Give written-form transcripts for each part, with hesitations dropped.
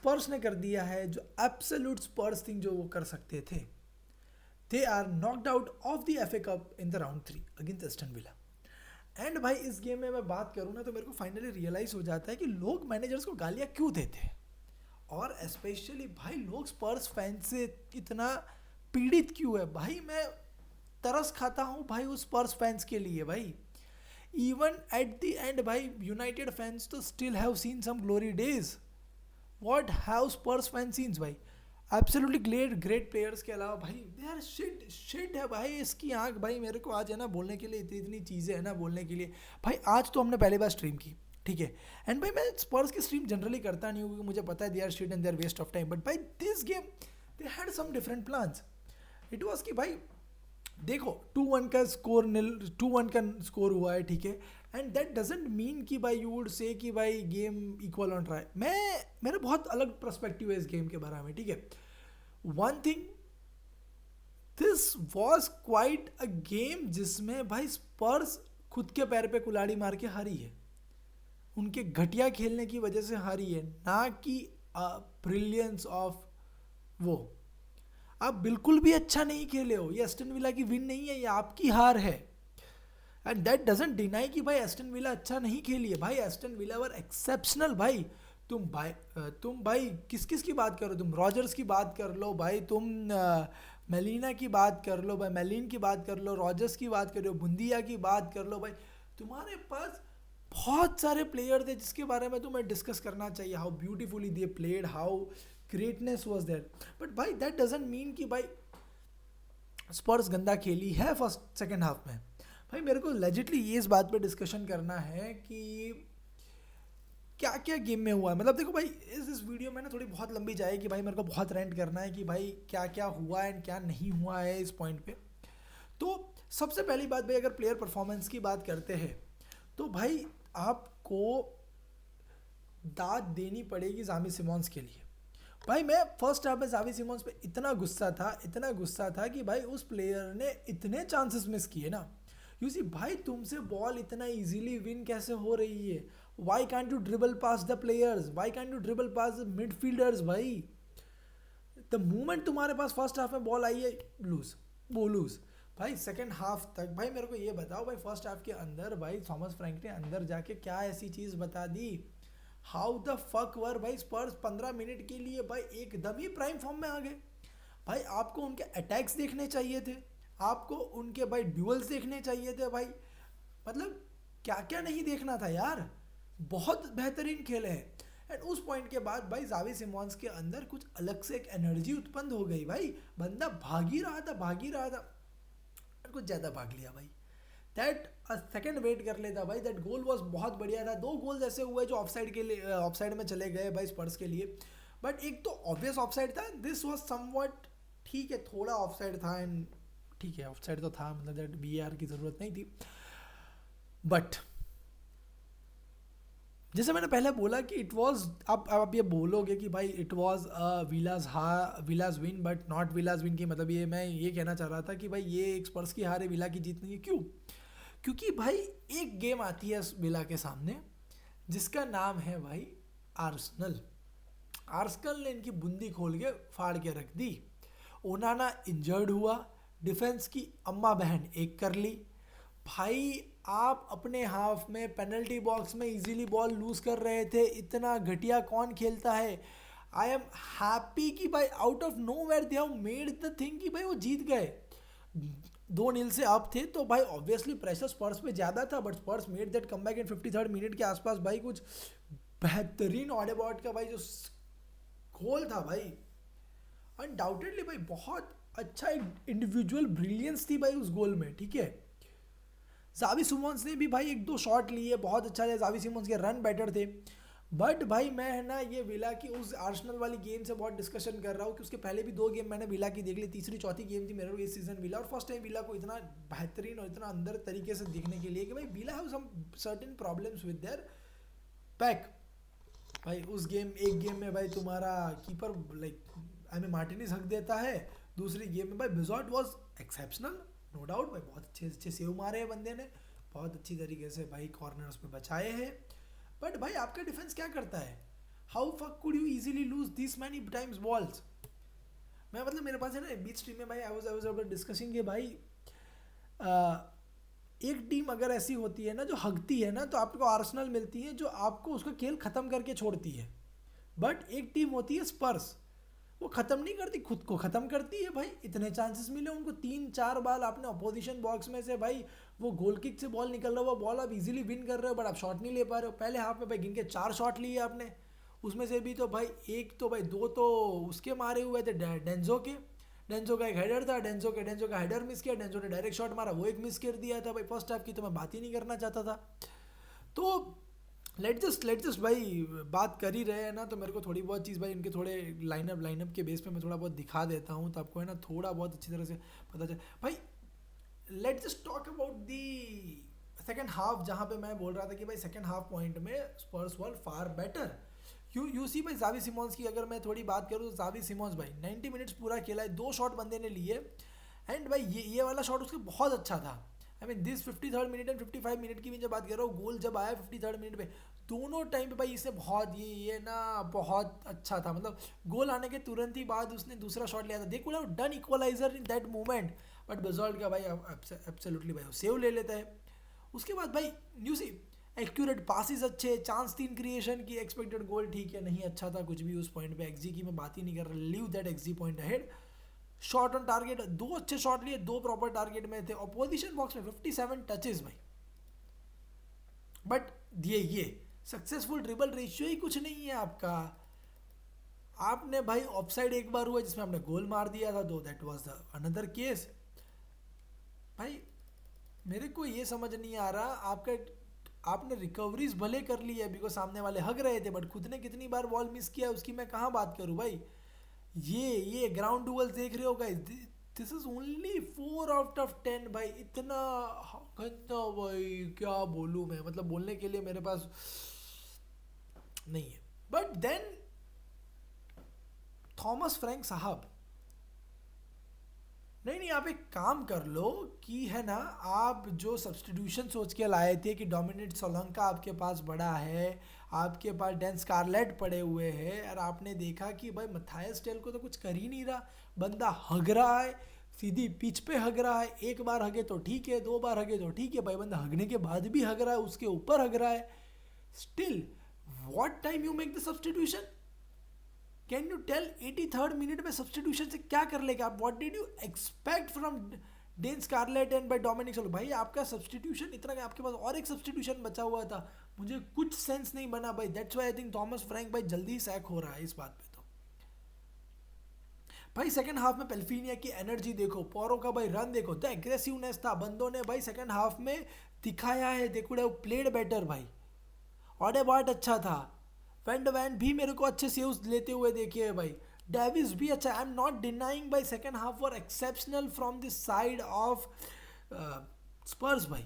स्पर्स ने कर दिया है जो एब्सोल्यूट स्पर्स थिंग जो वो कर सकते थे। They are knocked out of the FA cup in the round 3 against Aston Villa. And भाई इस गेम में मैं बात करूँ ना तो मेरे को फाइनली रियलाइज हो जाता है कि लोग मैनेजर्स को गालियाँ क्यों देते हैं, और स्पेशली भाई लोग स्पर्स फैन से इतना पीड़ित क्यों है। भाई मैं तरस खाता हूँ भाई उस स्पर्स फैंस के लिए भाई। इवन एट द एंड भाई यूनाइटेड फैंस तो still have seen some glory days. What have Spurs fan scenes भाई, एब्सोल्युटली ग्रेट प्लेयर्स के अलावा भाई दे आर शिट शिट है भाई इसकी आंख। भाई मेरे को आज है ना बोलने के लिए इतनी इतनी चीज़ें है ना बोलने के लिए। भाई आज तो हमने पहली बार स्ट्रीम की, ठीक है, एंड भाई मैं स्पर्स की स्ट्रीम जनरली करता नहीं हूँ क्योंकि मुझे पता है they are shit and they are waste of time, but भाई this game they had some different plans. It was कि भाई देखो 2-1 का स्कोर 2-1 का स्कोर हुआ है, ठीक है, एंड दैट डजेंट मीन कि भाई यू वुड से कि भाई गेम इक्वल ऑन ट्राई। मेरा बहुत अलग पर्सपेक्टिव है इस गेम के बारे में, ठीक है। One thing, this was quite a game जिसमें भाई स्पर्स खुद के पैर पे कुल्हाड़ी मार के हारी है, उनके घटिया खेलने की वजह से हारी है, ना कि ब्रिलियंस ऑफ वो। आप बिल्कुल भी अच्छा नहीं खेले हो, ये एस्टन विला की विन नहीं है, ये आपकी हार है। एंड दैट डजंट डिनाई कि भाई एस्टन विला अच्छा नहीं खेली है। भाई एस्टन विला वर एक्सेप्शनल भाई। तुम भाई किस किस की बात करो, तुम रॉजर्स की बात कर लो भाई, तुम मेलिना की बात कर लो भाई, मेलिन की बात कर लो, रॉजर्स की बात कर लो, बुंदिया की बात कर लो भाई, तुम्हारे पास बहुत सारे प्लेयर थे जिसके बारे में तुम्हें डिस्कस करना चाहिए, how beautifully they played, how greatness was there. But भाई दैट डजेंट मीन कि भाई स्पर्स गंदा खेली है फर्स्ट सेकेंड हाफ में। भाई मेरे को लेजिटली ये इस बात पे डिस्कशन करना है कि क्या क्या गेम में हुआ है। मतलब देखो भाई इस वीडियो में ना थोड़ी बहुत लंबी जाएगी भाई, मेरे को बहुत रेंट करना है कि भाई क्या क्या हुआ एंड क्या नहीं हुआ है इस पॉइंट पे। तो सबसे पहली बात भाई, अगर प्लेयर परफॉर्मेंस की बात करते हैं तो भाई आपको दाद देनी पड़ेगी जावी सिमोंस के लिए। भाई मैं फर्स्ट हाफ में जावी सिमोंस पे इतना गुस्सा था कि भाई उस प्लेयर ने इतने चांसेस मिस किए ना। यू सी भाई तुमसे बॉल इतना इजीली विन कैसे हो रही है, why can't you dribble past the players, why can't you dribble past the midfielders. भाई द मोमेंट तुम्हारे पास फर्स्ट हाफ में बॉल आई है लूज भाई। सेकंड हाफ तक भाई मेरे को ये बताओ भाई फर्स्ट हाफ के अंदर भाई थॉमस फ्रैंक ने अंदर जाके क्या ऐसी चीज़ बता दी, हाउ द फक वर भाई स्पर्स 15 मिनट के लिए भाई एकदम ही प्राइम फॉर्म में आ गए। भाई आपको उनके अटैक्स देखने चाहिए थे, आपको उनके भाई ड्यूअल्स देखने चाहिए थे भाई, मतलब क्या क्या नहीं देखना था यार। बहुत बेहतरीन खेले हैं। एंड उस पॉइंट के बाद भाई जावी सिमोंस के अंदर कुछ अलग से एक एनर्जी उत्पन्न हो गई भाई, बंदा भाग ही रहा था कुछ ज़्यादा भाग लिया भाई। दैट अ सेकेंड वेट कर लेता भाई, दैट गोल वॉज बहुत बढ़िया था। 2 गोल्स ऐसे हुए जो ऑफसाइड के लिए ऑफसाइड में चले गए भाई स्पर्स के लिए, बट एक तो ऑब्वियस ऑफसाइड था, दिस वॉज समवट ठीक है थोड़ा ऑफसाइड था, एंड ठीक है ऑफसाइड तो था, मतलब दैट वीआर की ज़रूरत नहीं थी। बट जैसे मैंने पहले बोला कि इट वॉज, अब आप ये बोलोगे कि भाई it was Villa's win but not Villa's win की, मतलब ये मैं ये कहना चाह रहा था कि भाई ये एक स्पर्स की हार है, विला की जीत नहीं है। क्यों? क्योंकि भाई एक गेम आती है विला के सामने जिसका नाम है भाई आर्सेनल। आर्सेनल ने इनकी बुंदी खोल के फाड़ के रख दी। ओनाना इंजर्ड हुआ, डिफेंस की अम्मा बहन एक कर ली भाई। आप अपने हाफ में पेनल्टी बॉक्स में इजीली बॉल लूज कर रहे थे, इतना घटिया कौन खेलता है। आई एम हैप्पी कि भाई out of nowhere they have made the thing कि भाई वो जीत गए। 2-0 से अप थे तो भाई ऑब्वियसली प्रेशर स्पर्स पे ज़्यादा था, but Spurs made that comeback in 53rd minute के आसपास भाई। कुछ बेहतरीन ऑडेबॉट का भाई जो गोल था भाई, अनडाउटेडली भाई बहुत अच्छा एक इंडिविजुअल ब्रिलियंस थी भाई उस गोल में, ठीक है। जावी सिमोंस ने भी भाई 1-2 शॉट लिए, बहुत अच्छा है, जावी सिमोंस के रन बेटर थे। बट भाई मैं है ना ये विला की उस आर्सेनल वाली गेम से बहुत डिस्कशन कर रहा हूँ कि उसके पहले भी 2 गेम मैंने विला की देख ली, तीसरी चौथी गेम थी मेरे को इस सीजन विला, और फर्स्ट टाइम विला को इतना बेहतरीन और इतना अंदर तरीके से देखने के लिए कि भाई Villa have some certain problems with their back. भाई उस एक गेम में भाई तुम्हारा कीपर लाइक मार्टिनेज हक देता है, दूसरी गेम में भाई बिजॉट वॉज एक्सेप्शनल नो डाउट भाई, बहुत अच्छे अच्छे सेव मारे हैं बंदे ने, बहुत अच्छी तरीके से भाई कॉर्नर्स पे बचाए हैं। बट भाई आपका डिफेंस क्या करता है, how fuck could you easily lose this many times balls? मैं मतलब मेरे पास है ना बीच टीम में भाई आई वाज डिस्कसिंग कि भाई आ, एक टीम अगर ऐसी होती है ना जो हगती है ना, तो आपको आर्सेनल मिलती है जो आपको उसका खेल खत्म करके छोड़ती है। बट एक टीम होती है स्पर्स, वो खत्म नहीं करती, खुद को खत्म करती है भाई। इतने चांसेस मिले उनको, 3-4 बार आपने अपोजिशन बॉक्स में से भाई वो गोल किक से बॉल निकल रहा हुआ, बॉल आप इजीली विन कर रहे हो, बट आप शॉट नहीं ले पा रहे हो। पहले हाफ में भाई गिन के 4 शॉट लिए आपने, उसमें से भी तो भाई एक तो भाई 2 तो उसके मारे हुए थे डेंजो के। डेंजो का एक हेडर था, डेंजो का हेडर मिस किया, डेंजो ने डायरेक्ट शॉट मारा, वो एक मिस कर दिया था भाई। फर्स्ट हाफ की तो मैं बात ही नहीं करना चाहता था। तो लेट जस्ट भाई बात कर ही रहे हैं ना, तो मेरे को थोड़ी बहुत चीज़ भाई इनके थोड़े लाइनअप के बेस पे मैं थोड़ा बहुत दिखा देता हूँ, तो आपको है ना थोड़ा बहुत अच्छी तरह से पता चले भाई। Let just talk about the second half, जहाँ पे मैं बोल रहा था कि भाई सेकेंड हाफ पॉइंट में स्पर्स वर फार बेटर। यू सी भाई जावी सिमोंस की अगर मैं थोड़ी बात करूँ तो जावी सिमोंस भाई 90 मिनट्स पूरा खेला है, 2 शॉट बंदे ने लिए। एंड भाई ये वाला शॉट उसके बहुत अच्छा था। I mean this 53rd minute and 55 minute की भी जब बात कर रहा हूँ, गोल जब आया 53rd मिनट पे, दोनों टाइम पे भाई इसने बहुत ये ना बहुत अच्छा था। मतलब गोल आने के तुरंत ही बाद उसने दूसरा शॉट लिया था, they could have done equaliser in that moment, but बजॉल्ट का भाई एब्सोल्युटली भाई सेव ले लेता है। उसके बाद भाई यू सी एक्यूरेट पासिस अच्छे, चांस 3 क्रिएशन की, एक्सपेक्टेड गोल ठीक है नहीं अच्छा था कुछ भी उस पॉइंट पे। एक्सजी की मैं बात ही नहीं कर रहा, leave that XD point ahead. Shot on target 2 अच्छे शॉट लिए, 2 प्रॉपर टारगेट में थे। अपोजिशन बॉक्स में 57 टचेस भाई, बट ये सक्सेसफुल ड्रिबल रेशियो ही कुछ नहीं है आपका। आपने भाई ऑफसाइड एक बार हुआ जिसमें आपने गोल मार दिया था, तो that was the another case. भाई मेरे को ये समझ नहीं आ रहा, आपने रिकवरीज भले कर ली है बिकॉज सामने वाले हग रहे थे, बट खुद ने कितनी बार बॉल मिस किया उसकी मैं कहाँ बात करूँ भाई। ये ग्राउंड डुअल्स देख रहे हो guys, this is only 4 out of 10 भाई। इतना गंदा भाई क्या बोलूँ मैं, मतलब बोलने के लिए मेरे पास नहीं है। बट देन थॉमस फ्रैंक साहब, नहीं आप एक काम कर लो कि है ना, आप जो सब्सटीट्यूशन सोच के लाए थे कि डोमिनिक सोलंका आपके पास बड़ा है, आपके पास डेन स्कारलेट पड़े हुए हैं, और आपने देखा कि भाई मथायस टेल को तो कुछ कर ही नहीं रहा, बंदा हग रहा है, सीधी पिच पे हग रहा है। एक बार हगे तो ठीक है, 2 बार हगे तो ठीक है भाई, बंदा हगने के बाद भी हग रहा है, उसके ऊपर हग रहा है still. What time you make the substitution? Can you tell 83rd minute में सब्सटीट्यूशन से क्या कर लेगा आप? What did you expect from Dan Scarlett and by Dominic Solo? भाई आपका सब्सटीट्यूशन इतना, आपके पास और एक सब्सटीट्यूशन बचा हुआ था, मुझे कुछ सेंस नहीं बना भाई। That's why I think Thomas Frank भाई जल्दी ही सैक हो रहा है इस बात पे। तो भाई सेकंड हाफ में पेल्फिनिया की एनर्जी देखो, पोरो का भाई रन देखो, द एग्रेसिवनेस था बंदों ने भाई सेकंड हाफ में दिखाया है। दे कुड हैव प्लेड बेटर भाई। ऑडेबार्ट अच्छा था, वैन भी मेरे को अच्छे सेव्स लेते हुए देखिए भाई, डेविस भी अच्छा। आई एम नॉट डिनाइंग भाई second half were exceptional from the side of Spurs भाई,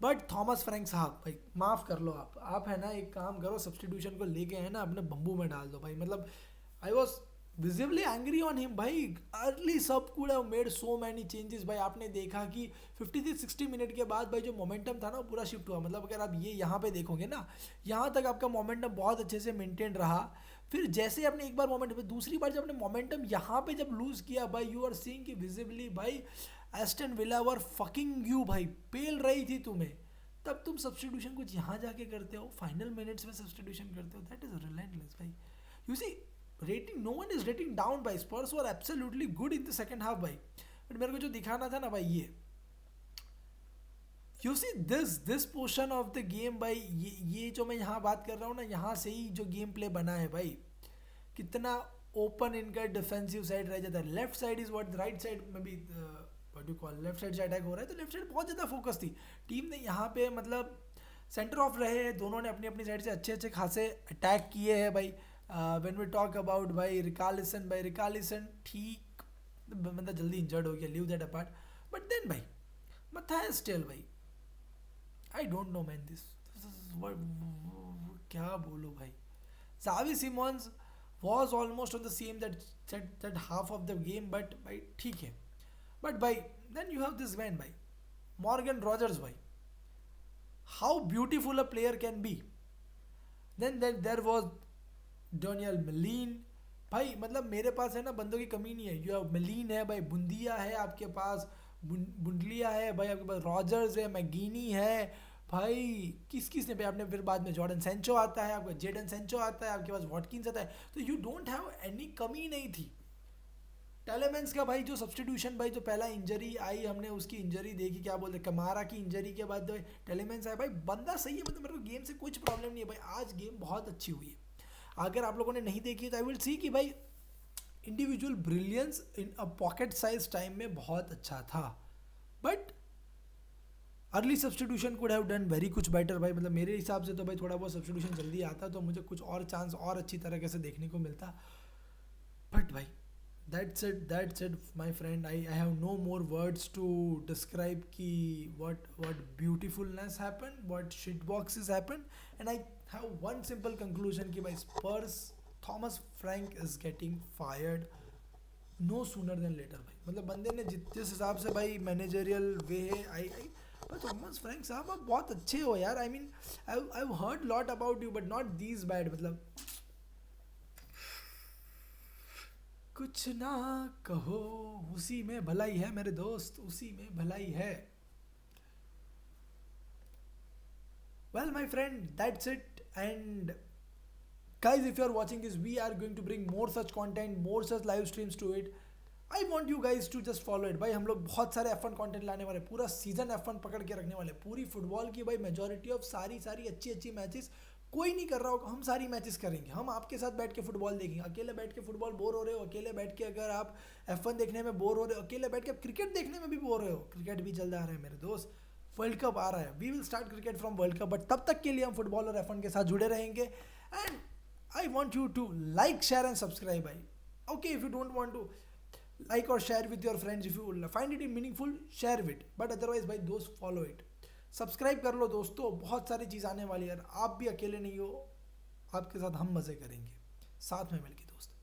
बट थॉमस फ्रैंक साहब भाई माफ़ कर लो आप है ना एक काम करो, सब्सटीट्यूशन को लेके है ना अपने बम्बू में डाल दो भाई। मतलब I was visibly angry on him भाई। अर्ली सब could have made so many changes भाई। आपने देखा कि 50-60 मिनट के बाद भाई जो मोमेंटम था ना वो पूरा शिफ्ट हुआ। मतलब अगर आप ये यहाँ पे देखोगे ना, यहाँ तक आपका मोमेंटम बहुत अच्छे से मेंटेन रहा, फिर जैसे आपने एक बार मोमेंटम, दूसरी बार जब आपने मोमेंटम यहाँ पे जब लूज़ किया भाई, यू आर सीइंग कि विजिबली भाई Aston villa were fucking you भाई, पेल रही थी तुम्हें। तब तुम सब्सटीट्यूशन कुछ यहाँ जाके करते हो, फाइनल मिनट्स में सब्सटीट्यूशन करते हो, दैट इज रिलेंटलेस भाई। You see rating, no one is rating down भाई, Spurs were absolutely good in the second half भाई। बट मेरे को जो दिखाना था ना भाई, ये you see this portion of the game भाई, ये जो मैं यहाँ बात कर रहा हूँ ना, यहाँ से ही जो गेम प्ले बना है भाई, कितना ओपन इनका डिफेंसिव साइड रह जाता है। Left side is what, right side में भी what you call, left side से अटैक हो रहा है, तो लेफ्ट साइड बहुत ज़्यादा फोकस थी टीम ने यहाँ पे। मतलब सेंटर ऑफ रहे हैं दोनों ने अपनी अपनी साइड से अच्छे अच्छे खासे अटैक किए हैं भाई। व्हेन वी टॉक अबाउट भाई रिकालिसन ठीक, मतलब जल्दी इंजर्ड हो गया, leave that apart. But then भाई मथायस टेल भाई, I don't know man, this क्या बोलो भाई। Xavi Simons was almost on the same that half of the game, but भाई ठीक है। But भाई then you have this man भाई, Morgan Rogers भाई, how beautiful a player can be. Then there was Daniel मलीन। भाई मतलब मेरे पास है ना बंदों की कमी नहीं है। यू हैव मलीन है भाई, बुंदिया है आपके पास, बुंडलिया है भाई आपके पास, रॉजर्स है, मैगीनी है भाई। किस किस ने पे आपने फिर बाद में जॉर्डन सेंचो आता है, आपका जेडन सेंचो आता है, आपके पास वॉटकिंस आता है। तो यू डोंट हैव एनी कमी नहीं थी। टेलेमेंस का भाई जो सब्सटीट्यूशन, भाई जो पहला इंजरी आई हमने उसकी इंजरी देखी, क्या बोलते हैं, कमारा की इंजरी के बाद जो टेलेमेंस आया भाई, बंदा सही है। मतलब मेरे को गेम से कुछ प्रॉब्लम नहीं है भाई, आज गेम बहुत अच्छी हुई है। अगर आप लोगों ने नहीं देखी तो आई विल सी कि भाई individual brilliance in a pocket size time में बहुत अच्छा था, but early substitution could have done very कुछ बेटर भाई। मतलब मेरे हिसाब से तो भाई थोड़ा बहुत सब्सटीट्यूशन जल्दी आता तो मुझे कुछ और चांस और अच्छी तरीके से देखने को मिलता। बट भाई that's it my friend. I have no more words to describe ki what beautifulness happened, what shitboxes happened, and I have one simple conclusion ki by Spurs, Thomas Frank is getting fired no sooner than later भाई। मतलब बंदे ने जिस हिसाब से भाई managerial वे है, आई पर थॉमस फ्रैंक साहब आप बहुत अच्छे हो यार। I mean I heard lot about you but not these bad. मतलब कुछ ना कहो, उसी में भलाई है मेरे दोस्त, उसी में भलाई है। Well my friend, that's it. And guys, if you are watching this, we are going to bring more such content, more such live streams to it. I want you guys to just follow it भाई। हम लोग बहुत सारे F1 content लाने वाले, पूरा season F1 पकड़ के रखने वाले, पूरी फुटबॉल की भाई मेजोरिटी ऑफ सारी अच्छी अच्छी मैचेस कोई नहीं कर रहा होगा, हम सारी मैचेस करेंगे। हम आपके साथ बैठ के फुटबॉल देखेंगे। अकेले बैठ के फुटबॉल बोर हो रहे हो, अकेले बैठ के अगर आप F1 देखने में बोर हो रहे हो, अकेले बैठ के आप क्रिकेट देखने में भी बोर हो रहे हो, क्रिकेट भी जल्द आ रहा है मेरे दोस्त, वर्ल्ड कप आ रहा है। We will start cricket from world cup, but तब तक के लिए हम फुटबॉल और F1 के साथ जुड़े रहेंगे। And I want you to like, share and subscribe. Okay, if you don't want to like or share with your friends, if you find it meaningful, share it. But otherwise, भाई दोस्त follow it. Subscribe कर लो दोस्तों, बहुत सारी चीज़ आने वाली है। आप भी अकेले नहीं हो, आपके साथ हम मज़े करेंगे साथ में मिलके दोस्त।